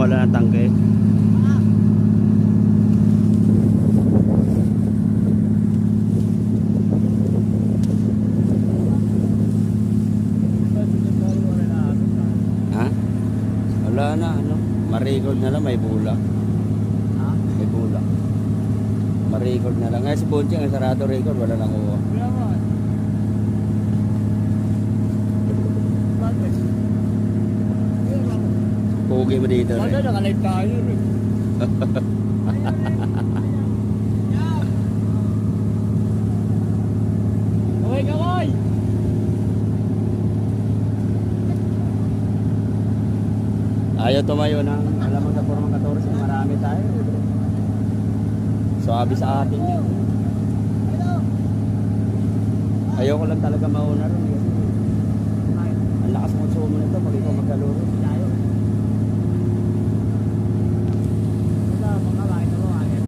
wala ng tangke. Ha? Wala na, ano? Ma-record na lang, may bulak. Ha? May bulak. Ma-record na lang. Ngayon si Bonching, ang sarado record, wala nang uwa. Wala mo. Bakit? Pugi mo dito Wala, rin. nakalive tayo rin. Okay ka, Koy! Ayaw tumayo ng, alam mo sa Purmang 14, marami tayo. Sabi sa atin yun. Ayaw ko lang talaga mauna rin. Ang lakas mo nito pag ikaw magkaluro.